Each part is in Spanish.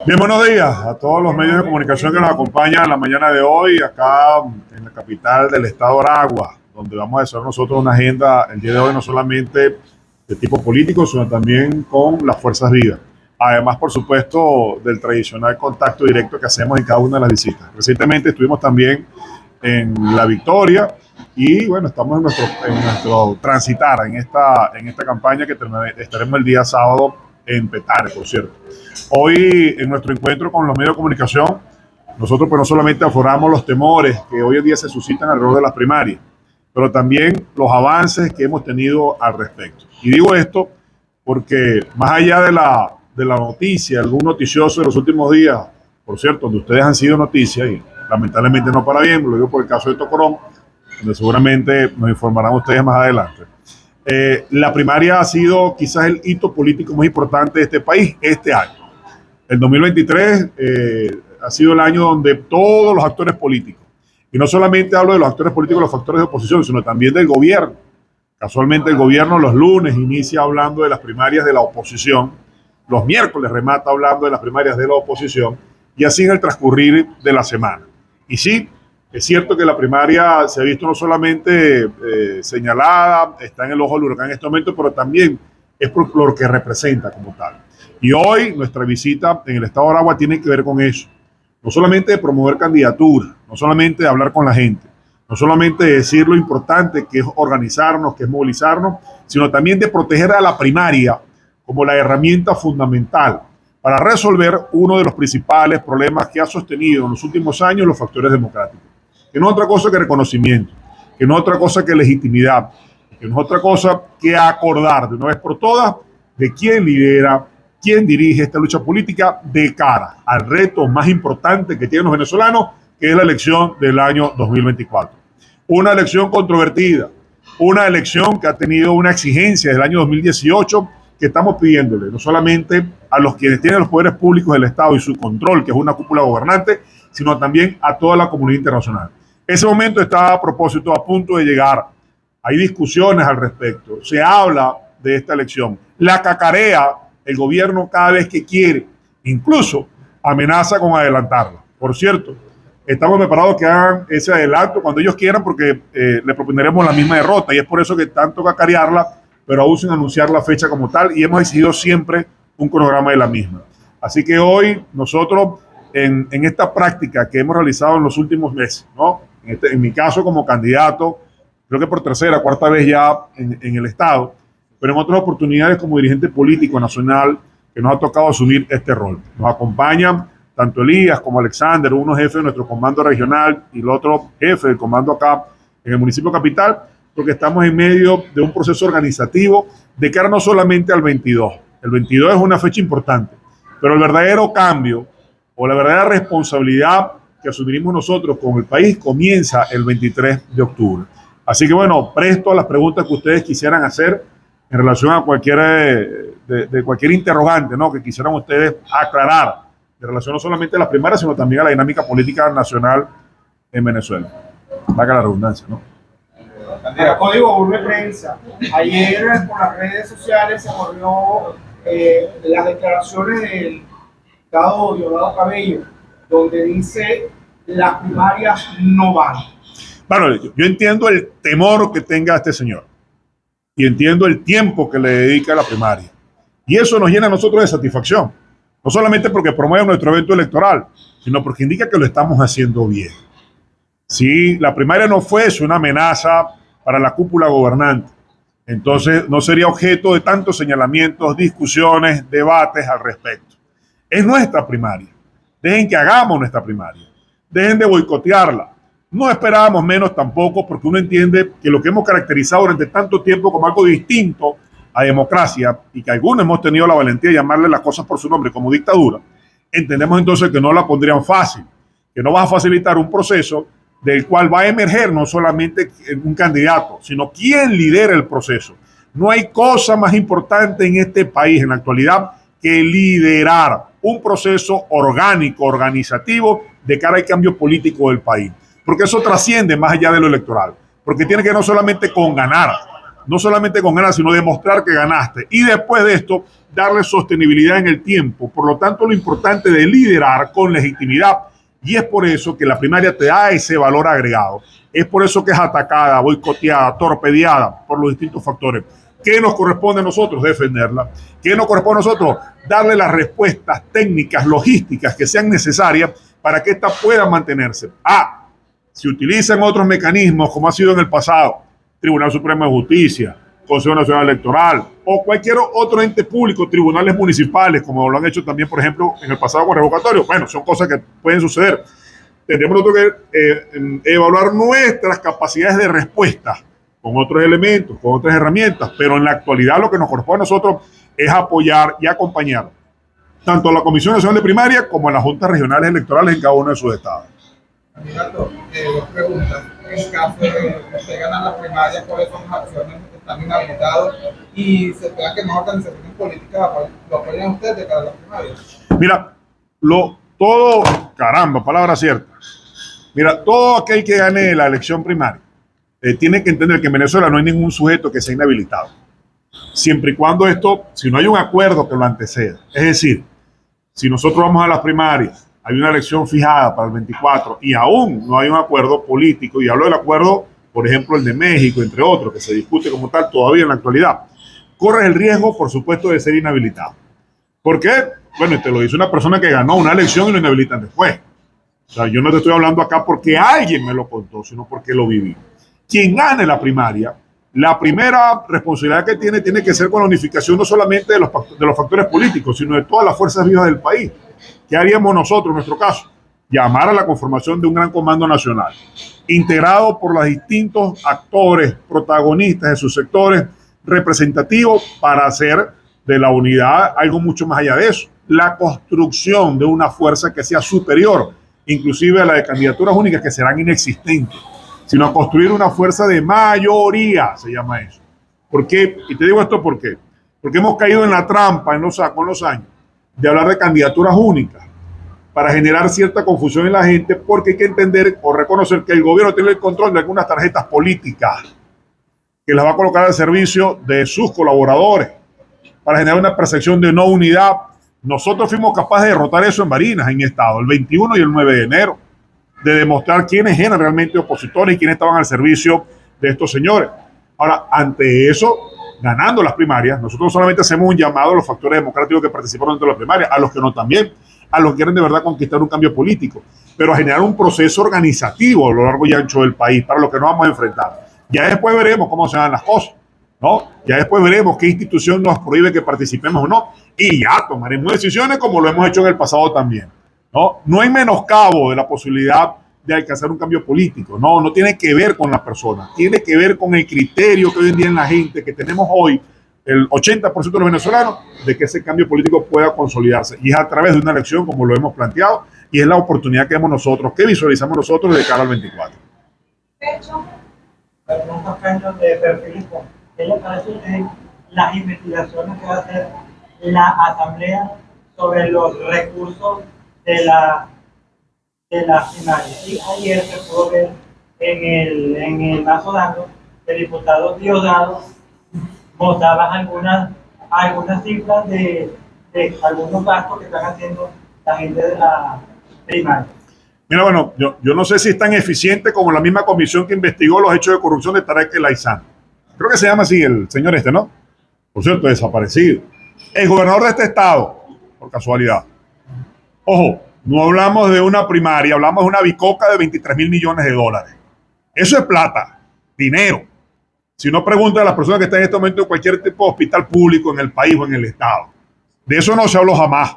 Bien, buenos días a todos los medios de comunicación que nos acompañan en la mañana de hoy, acá en la capital del estado Aragua, donde vamos a hacer nosotros una agenda el día de hoy, no solamente de tipo político, sino también con las fuerzas vivas. Además, por supuesto, del tradicional contacto directo que hacemos en cada una de las visitas. Recientemente estuvimos también en La Victoria y bueno, estamos en nuestro transitar en esta campaña que estaremos el día sábado en Petare, por cierto. Hoy, en nuestro encuentro con los medios de comunicación, nosotros pues no solamente afloramos los temores que hoy en día se suscitan alrededor de las primarias, pero también los avances que hemos tenido al respecto. Y digo esto porque más allá de la noticia, algún noticioso de los últimos días, por cierto, donde ustedes han sido noticia, y lamentablemente no para bien, lo digo por el caso de Tocorón, donde seguramente nos informarán ustedes más adelante. La primaria ha sido quizás el hito político más importante de este país este año. El 2023 ha sido el año donde todos los actores políticos, y no solamente hablo de los actores políticos, los factores de oposición, sino también del gobierno. Casualmente el gobierno los lunes inicia hablando de las primarias de la oposición, los miércoles remata hablando de las primarias de la oposición, y así en el transcurrir de la semana. Y sí, es cierto que la primaria se ha visto no solamente señalada, está en el ojo del huracán en este momento, pero también es por lo que representa como tal. Y hoy nuestra visita en el estado de Aragua tiene que ver con eso. No solamente de promover candidaturas, no solamente de hablar con la gente, no solamente de decir lo importante que es organizarnos, que es movilizarnos, sino también de proteger a la primaria como la herramienta fundamental para resolver uno de los principales problemas que ha sostenido en los últimos años los factores democráticos. Que no es otra cosa que reconocimiento, que no es otra cosa que legitimidad, que no es otra cosa que acordar de una vez por todas de quién lidera, quién dirige esta lucha política de cara al reto más importante que tienen los venezolanos, que es la elección del año 2024. Una elección controvertida, una elección que ha tenido una exigencia del año 2018 que estamos pidiéndole no solamente a los quienes tienen los poderes públicos del Estado y su control, que es una cúpula gobernante, sino también a toda la comunidad internacional. Ese momento está a propósito a punto de llegar. Hay discusiones al respecto. Se habla de esta elección. La cacarea el gobierno cada vez que quiere. Incluso amenaza con adelantarla. Por cierto, estamos preparados que hagan ese adelanto cuando ellos quieran porque le propondremos la misma derrota. Y es por eso que tanto cacarearla, pero aún sin anunciar la fecha como tal. Y hemos decidido siempre un cronograma de la misma. Así que hoy nosotros en esta práctica que hemos realizado en los últimos meses, ¿no? En mi caso como candidato, creo que por tercera, cuarta vez ya en el Estado, pero en otras oportunidades como dirigente político nacional que nos ha tocado asumir este rol. Nos acompañan tanto Elías como Alexander, uno jefe de nuestro comando regional y el otro jefe del comando acá en el municipio capital, porque estamos en medio de un proceso organizativo de cara no solamente al 22. El 22 es una fecha importante, pero el verdadero cambio o la verdadera responsabilidad que asumiremos nosotros con el país comienza el 23 de octubre. Así que bueno, presto a las preguntas que ustedes quisieran hacer en relación a cualquier interrogante, ¿no?, que quisieran ustedes aclarar en relación no solamente a las primarias, sino también a la dinámica política nacional en Venezuela. Valga la redundancia, ¿no? El código urbe prensa. Ayer por las redes sociales se corrió las declaraciones del diputado Diosdado Cabello, donde dice las primarias no van. Bueno, yo entiendo el temor que tenga este señor y entiendo el tiempo que le dedica a la primaria. Y eso nos llena a nosotros de satisfacción. No solamente porque promueve nuestro evento electoral, sino porque indica que lo estamos haciendo bien. Si la primaria no fuese una amenaza para la cúpula gobernante, entonces no sería objeto de tantos señalamientos, discusiones, debates al respecto. Es nuestra primaria. Dejen que hagamos nuestra primaria. Dejen de boicotearla. No esperábamos menos tampoco, porque uno entiende que lo que hemos caracterizado durante tanto tiempo como algo distinto a democracia, y que algunos hemos tenido la valentía de llamarle las cosas por su nombre como dictadura, entendemos entonces que no la pondrían fácil, que no va a facilitar un proceso del cual va a emerger no solamente un candidato, sino quién lidera el proceso. No hay cosa más importante en este país en la actualidad que liderar un proceso orgánico, organizativo, de cara al cambio político del país. Porque eso trasciende más allá de lo electoral. Porque tiene que ver no solamente con ganar, no solamente con ganas, sino demostrar que ganaste. Y después de esto, darle sostenibilidad en el tiempo. Por lo tanto, lo importante de liderar con legitimidad. Y es por eso que la primaria te da ese valor agregado. Es por eso que es atacada, boicoteada, torpedeada por los distintos factores. ¿Qué nos corresponde a nosotros? Defenderla. ¿Qué nos corresponde a nosotros? Darle las respuestas técnicas, logísticas que sean necesarias para que ésta pueda mantenerse. Si utilizan otros mecanismos, como ha sido en el pasado, Tribunal Supremo de Justicia, Consejo Nacional Electoral o cualquier otro ente público, tribunales municipales, como lo han hecho también, por ejemplo, en el pasado con revocatorio, bueno, son cosas que pueden suceder. Tendremos nosotros que evaluar nuestras capacidades de respuesta con otros elementos, con otras herramientas, pero en la actualidad lo que nos corresponde a nosotros es apoyar y acompañar tanto a la Comisión Nacional de Primaria como a las juntas regionales electorales en cada uno de sus estados. Candidato, dos preguntas. En caso de que usted gane las primarias, ¿cuáles son las acciones que están inhabilitadas? Y se espera que más organizaciones políticas lo apoyen a usted de cara a las primarias. Mira, palabra cierta. Mira, todo aquel que gane la elección primaria tiene que entender que en Venezuela no hay ningún sujeto que sea inhabilitado. Siempre y cuando si no hay un acuerdo que lo anteceda. Es decir, si nosotros vamos a las primarias, hay una elección fijada para el 24 y aún no hay un acuerdo político, y hablo del acuerdo, por ejemplo, el de México, entre otros, que se discute como tal todavía en la actualidad, corres el riesgo, por supuesto, de ser inhabilitado. ¿Por qué? Bueno, y te lo dice una persona que ganó una elección y lo inhabilitan después. O sea, yo no te estoy hablando acá porque alguien me lo contó, sino porque lo viví. Quien gane la primaria, la primera responsabilidad que tiene que ser con la unificación no solamente de los factores políticos, sino de todas las fuerzas vivas del país. ¿Qué haríamos nosotros en nuestro caso? Llamar a la conformación de un gran comando nacional, integrado por los distintos actores, protagonistas de sus sectores representativos, para hacer de la unidad algo mucho más allá de eso. La construcción de una fuerza que sea superior, inclusive a la de candidaturas únicas que serán inexistentes, sino a construir una fuerza de mayoría, se llama eso. ¿Por qué? Y te digo esto ¿por qué? Porque hemos caído en la trampa con los años de hablar de candidaturas únicas para generar cierta confusión en la gente, porque hay que entender o reconocer que el gobierno tiene el control de algunas tarjetas políticas que las va a colocar al servicio de sus colaboradores para generar una percepción de no unidad. Nosotros fuimos capaces de derrotar eso en Barinas, en mi estado, el 21 y el 9 de enero, de demostrar quiénes eran realmente opositores y quiénes estaban al servicio de estos señores. Ahora, ante eso, ganando las primarias, nosotros solamente hacemos un llamado a los factores democráticos que participaron dentro de las primarias, a los que no también, a los que quieren de verdad conquistar un cambio político, pero a generar un proceso organizativo a lo largo y ancho del país para lo que nos vamos a enfrentar. Ya después veremos cómo se dan las cosas, ¿no? Ya después veremos qué institución nos prohíbe que participemos o no, y ya tomaremos decisiones como lo hemos hecho en el pasado también, ¿no? No hay menoscabo de la posibilidad de alcanzar un cambio político, no tiene que ver con la persona, tiene que ver con el criterio que hoy en día en la gente, que tenemos hoy, el 80% de los venezolanos, de que ese cambio político pueda consolidarse, y es a través de una elección como lo hemos planteado, y es la oportunidad que vemos nosotros, que visualizamos nosotros de cara al 24. Pregunta Caño de Perfilipo. ¿Qué le parece a usted las investigaciones que va a hacer la Asamblea sobre los recursos de la primaria? Y ayer se pudo ver en el vaso de agua que el diputado Diosdado mostraba algunas cifras de algunos gastos que están haciendo la gente de la primaria. Mira, bueno, yo no sé si es tan eficiente como la misma comisión que investigó los hechos de corrupción de Tarek El Aizán. Creo que se llama así el señor ¿no? Por cierto, desaparecido. El gobernador de este estado, por casualidad. Ojo, no hablamos de una primaria, hablamos de una bicoca de 23,000 millones de dólares. Eso es plata, dinero. Si no, pregunta a las personas que están en este momento en cualquier tipo de hospital público en el país o en el estado. De eso no se habló jamás.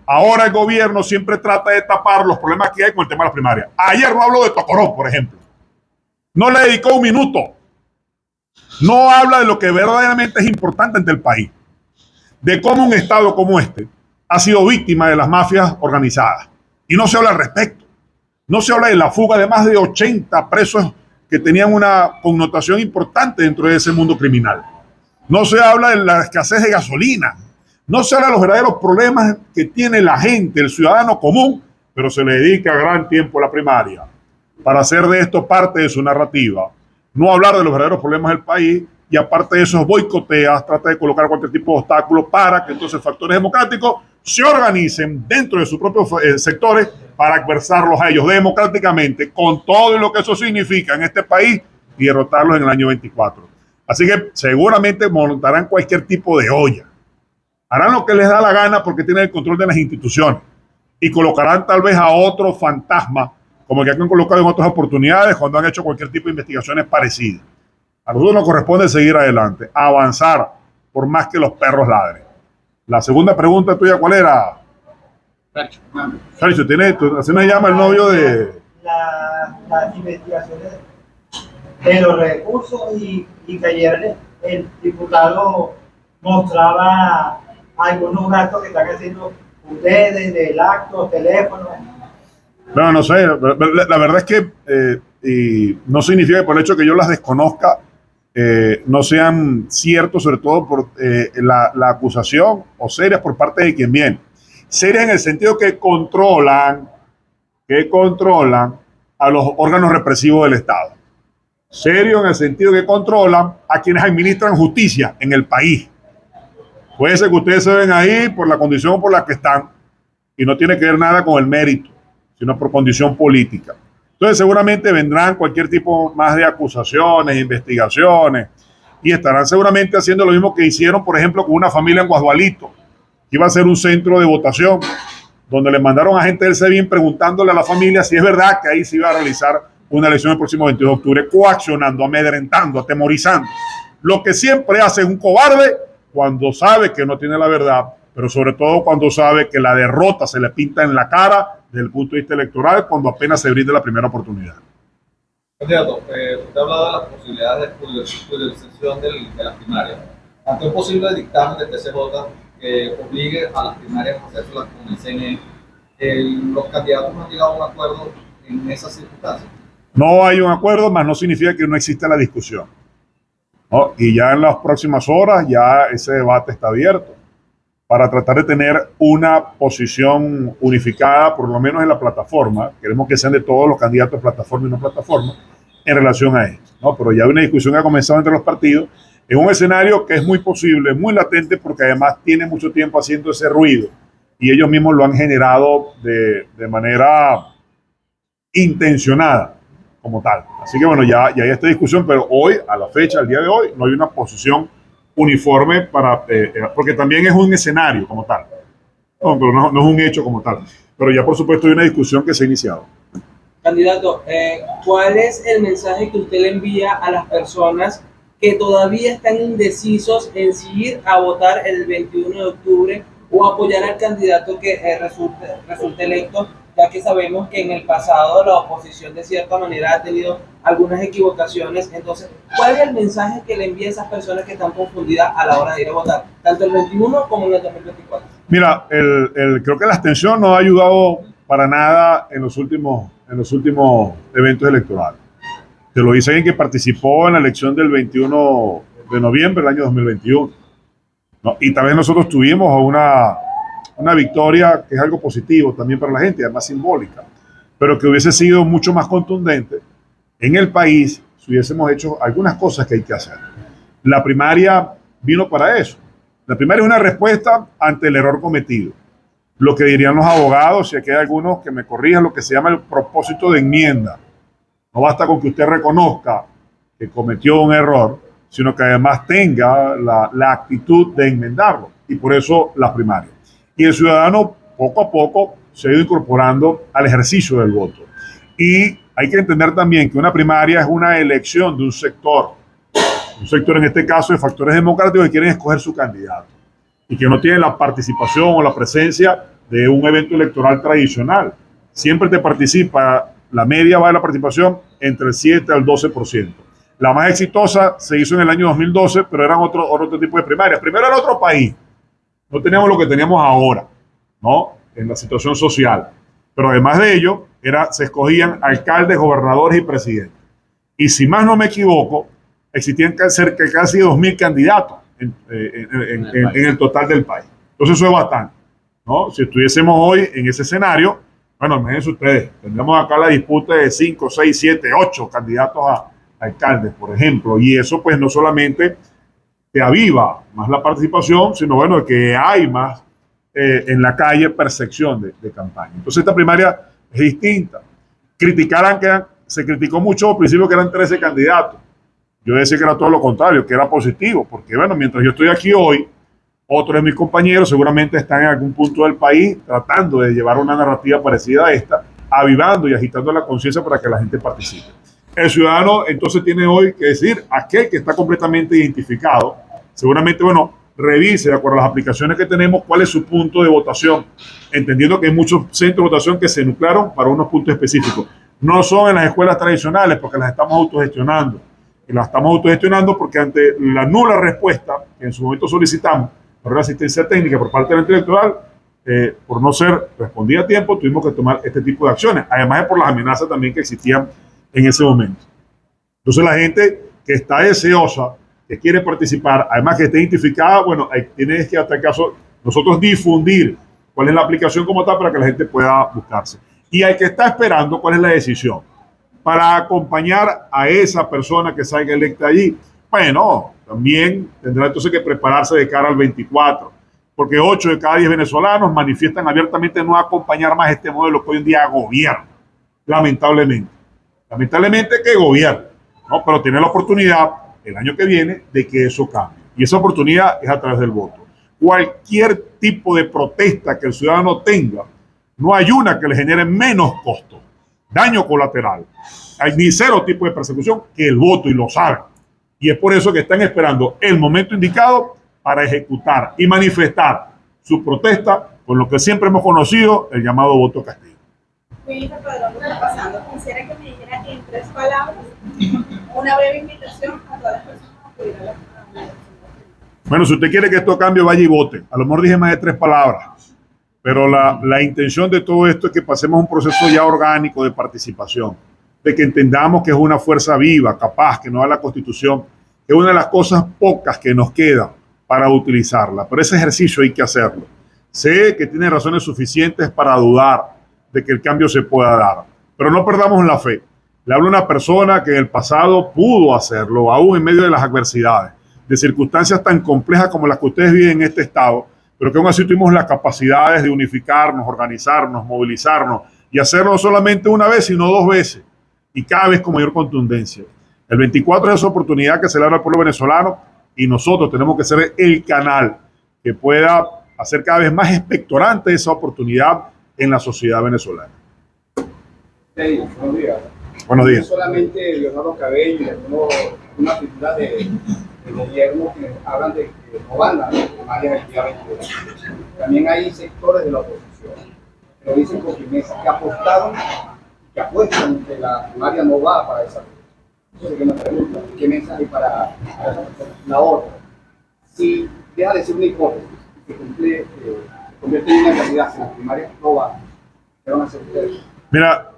Ahora el gobierno siempre trata de tapar los problemas que hay con el tema de la primaria. Ayer no habló de Tocorón, por ejemplo. No le dedicó un minuto. No habla de lo que verdaderamente es importante ante el país. De cómo un estado como este ha sido víctima de las mafias organizadas. Y no se habla al respecto. No se habla de la fuga de más de 80 presos que tenían una connotación importante dentro de ese mundo criminal. No se habla de la escasez de gasolina. No se habla de los verdaderos problemas que tiene la gente, el ciudadano común, pero se le dedica gran tiempo a la primaria para hacer de esto parte de su narrativa. No hablar de los verdaderos problemas del país y aparte de eso boicotea, trata de colocar cualquier tipo de obstáculo para que entonces factores democráticos se organicen dentro de sus propios sectores para adversarlos a ellos democráticamente, con todo lo que eso significa en este país y derrotarlos en el año 24. Así que seguramente montarán cualquier tipo de olla. Harán lo que les da la gana porque tienen el control de las instituciones y colocarán tal vez a otro fantasma como el que han colocado en otras oportunidades cuando han hecho cualquier tipo de investigaciones parecidas. A nosotros nos corresponde seguir adelante, avanzar por más que los perros ladren. La segunda pregunta tuya, ¿cuál era? Sergio, así nos llama el novio de... Las investigaciones de los recursos y que ayer el diputado mostraba algunos gastos que están haciendo ustedes, del acto, teléfono. No sé, la verdad es que y no significa que por el hecho que yo las desconozca no sean ciertos, sobre todo por la acusación o serias por parte de quien viene. Serias en el sentido que controlan a los órganos represivos del Estado. Serio en el sentido que controlan a quienes administran justicia en el país. Puede ser que ustedes se ven ahí por la condición por la que están y no tiene que ver nada con el mérito, sino por condición política. Entonces seguramente vendrán cualquier tipo más de acusaciones, investigaciones, y estarán seguramente haciendo lo mismo que hicieron, por ejemplo, con una familia en Guasdualito, que iba a ser un centro de votación, donde le mandaron a gente del SEBIN preguntándole a la familia si es verdad que ahí se iba a realizar una elección el próximo 22 de octubre, coaccionando, amedrentando, atemorizando. Lo que siempre hace un cobarde cuando sabe que no tiene la verdad, pero sobre todo cuando sabe que la derrota se le pinta en la cara desde el punto de vista electoral cuando apenas se brinde la primera oportunidad. Candidato, usted ha hablado de las posibilidades de judicialización de las primarias. Ante un posible dictamen del TCJ que obligue a las primarias a hacerlas con el CNE, los candidatos no han llegado a un acuerdo en esas circunstancias. No hay un acuerdo, más no significa que no exista la discusión, ¿no? Y ya en las próximas horas ya ese debate está abierto para tratar de tener una posición unificada, por lo menos en la plataforma. Queremos que sean de todos los candidatos de plataforma y no plataforma en relación a esto, ¿no? Pero ya hay una discusión que ha comenzado entre los partidos en un escenario que es muy posible, muy latente, porque además tiene mucho tiempo haciendo ese ruido y ellos mismos lo han generado de manera intencionada como tal. Así que bueno, ya hay esta discusión, pero hoy, a la fecha, al día de hoy, no hay una posición uniforme porque también es un escenario como tal. No, pero no es un hecho como tal. Pero ya por supuesto hay una discusión que se ha iniciado. Candidato, ¿cuál es el mensaje que usted le envía a las personas que todavía están indecisos en si ir a votar el 21 de octubre o apoyar al candidato que resulte electo, ya que sabemos que en el pasado la oposición de cierta manera ha tenido algunas equivocaciones? Entonces, ¿cuál es el mensaje que le envía a esas personas que están confundidas a la hora de ir a votar, tanto el 21 como en el 2024? Mira, creo que la abstención no ha ayudado para nada en los últimos eventos electorales. Te lo dice alguien que participó en la elección del 21 de noviembre del año 2021, ¿no? Y también nosotros tuvimos una victoria que es algo positivo también para la gente, además simbólica, pero que hubiese sido mucho más contundente en el país si hubiésemos hecho algunas cosas que hay que hacer. La primaria vino para eso. La primaria es una respuesta ante el error cometido. Lo que dirían los abogados, si aquí hay algunos que me corrijan, lo que se llama el propósito de enmienda. No basta con que usted reconozca que cometió un error, sino que además tenga la actitud de enmendarlo. Y por eso las primarias. Y el ciudadano poco a poco se ha ido incorporando al ejercicio del voto. Y hay que entender también que una primaria es una elección de un sector en este caso de factores democráticos que quieren escoger su candidato y que no tienen la participación o la presencia de un evento electoral tradicional. Siempre te participa, la media va de la participación entre el 7 al 12%. La más exitosa se hizo en el año 2012, pero eran otro tipo de primarias. Primero era otro país. No teníamos lo que teníamos ahora, ¿no? En la situación social. Pero además de ello, se escogían alcaldes, gobernadores y presidentes. Y si más no me equivoco, existían cerca de casi 2.000 candidatos en el total del país. Entonces eso es bastante, ¿no? Si estuviésemos hoy en ese escenario, bueno, imagínense ustedes, tendríamos acá la disputa de 5, 6, 7, 8 candidatos alcaldes, por ejemplo, y eso pues no solamente te aviva más la participación, sino bueno, que hay más en la calle percepción de campaña. Entonces esta primaria es distinta. Criticaran que se criticó mucho al principio que eran 13 candidatos. Yo decía que era todo lo contrario, que era positivo, porque bueno, mientras yo estoy aquí hoy, otros de mis compañeros seguramente están en algún punto del país tratando de llevar una narrativa parecida a esta, avivando y agitando la conciencia para que la gente participe. El ciudadano entonces tiene hoy que decir, aquel que está completamente identificado, seguramente, bueno, revise de acuerdo a las aplicaciones que tenemos cuál es su punto de votación, entendiendo que hay muchos centros de votación que se nuclearon para unos puntos específicos. No son en las escuelas tradicionales porque las estamos autogestionando. Y las estamos autogestionando porque ante la nula respuesta que en su momento solicitamos por la asistencia técnica por parte del ente electoral, por no ser respondida a tiempo, tuvimos que tomar este tipo de acciones, además de por las amenazas también que existían en ese momento. Entonces la gente que está deseosa, que quiere participar, además que esté identificada, bueno, tiene que hasta el caso nosotros difundir cuál es la aplicación como tal para que la gente pueda buscarse. Y al que está esperando cuál es la decisión para acompañar a esa persona que salga electa allí, bueno, también tendrá entonces que prepararse de cara al 24, porque 8 de cada 10 venezolanos manifiestan abiertamente no acompañar más este modelo que hoy en día gobierna, lamentablemente. Lamentablemente que gobierna, ¿no? Pero tiene la oportunidad el año que viene de que eso cambie. Y esa oportunidad es a través del voto. Cualquier tipo de protesta que el ciudadano tenga, no hay una que le genere menos costo, daño colateral. Hay ni cero tipo de persecución que el voto, y lo saben. Y es por eso que están esperando el momento indicado para ejecutar y manifestar su protesta con lo que siempre hemos conocido, el llamado voto castigo. Jennifer Padrón, ¿qué está pasando? Quisiera que me dijera en 3 palabras una breve invitación a todas las personas a acudir a la elección. Bueno, si usted quiere que esto cambie, vaya y vote. A lo mejor dije más de 3 palabras, pero la intención de todo esto es que pasemos un proceso ya orgánico de participación, de que entendamos que es una fuerza viva, capaz, que nos da la Constitución, que es una de las cosas pocas que nos queda para utilizarla. Pero ese ejercicio hay que hacerlo. Sé que tiene razones suficientes para dudar de que el cambio se pueda dar, pero no perdamos la fe. Le hablo a una persona que en el pasado pudo hacerlo, aún en medio de las adversidades, de circunstancias tan complejas como las que ustedes viven en este estado, pero que aún así tuvimos las capacidades de unificarnos, organizarnos, movilizarnos y hacerlo no solamente una vez, sino 2 veces, y cada vez con mayor contundencia. El 24 es esa oportunidad que se le da al pueblo venezolano y nosotros tenemos que ser el canal que pueda hacer cada vez más expectorante esa oportunidad en la sociedad venezolana. Hey, buenos días. Buenos días. No solamente Leonardo Cabello y una figura de gobierno que hablan de que no van a las primarias el día 22. También hay sectores de la oposición que lo dicen con firmeza, que apostaron, que apuestan que la primaria no va para esa fecha. Entonces, que me preguntan, ¿qué mensaje para la otra? Si deja de ser una hipótesis, se convierte en una realidad, si la primaria no va, ¿qué van a hacer ustedes? Mira,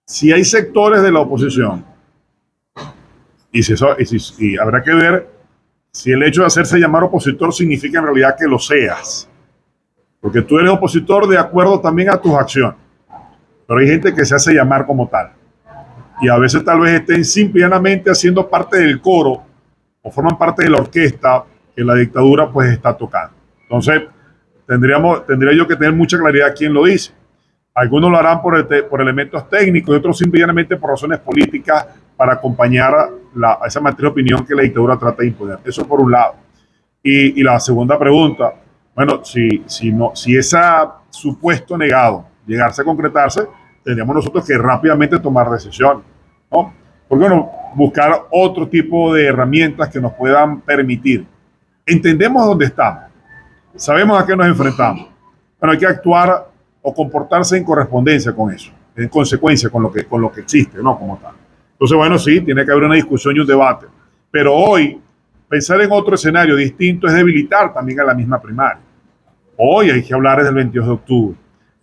si hay sectores de la oposición, y habrá que ver si el hecho de hacerse llamar opositor significa en realidad que lo seas, porque tú eres opositor de acuerdo también a tus acciones, pero hay gente que se hace llamar como tal, y a veces tal vez estén simplemente haciendo parte del coro o forman parte de la orquesta que la dictadura pues está tocando. Entonces, tendría yo que tener mucha claridad quién lo dice. Algunos lo harán por elementos técnicos y otros simplemente por razones políticas para acompañar a esa matriz de opinión que la dictadura trata de imponer. Eso por un lado. Y la segunda pregunta, bueno, si ese supuesto negado llegase a concretarse, tendríamos nosotros que rápidamente tomar decisiones, ¿no? Porque bueno, buscar otro tipo de herramientas que nos puedan permitir. Entendemos dónde estamos, sabemos a qué nos enfrentamos, pero hay que actuar o comportarse en correspondencia con eso, en consecuencia con lo que existe, ¿no? Como tal. Entonces, bueno, sí, tiene que haber una discusión y un debate, pero hoy pensar en otro escenario distinto es debilitar también a la misma primaria. Hoy hay que hablar desde el 22 de octubre.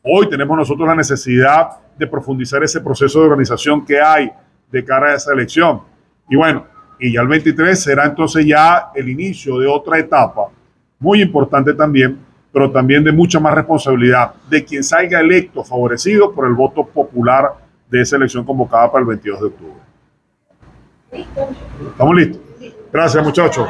Hoy tenemos nosotros la necesidad de profundizar ese proceso de organización que hay de cara a esa elección. Y bueno, y ya el 23 será entonces ya el inicio de otra etapa, muy importante también, pero también de mucha más responsabilidad de quien salga electo favorecido por el voto popular de esa elección convocada para el 22 de octubre. ¿Estamos listos? Gracias, muchachos.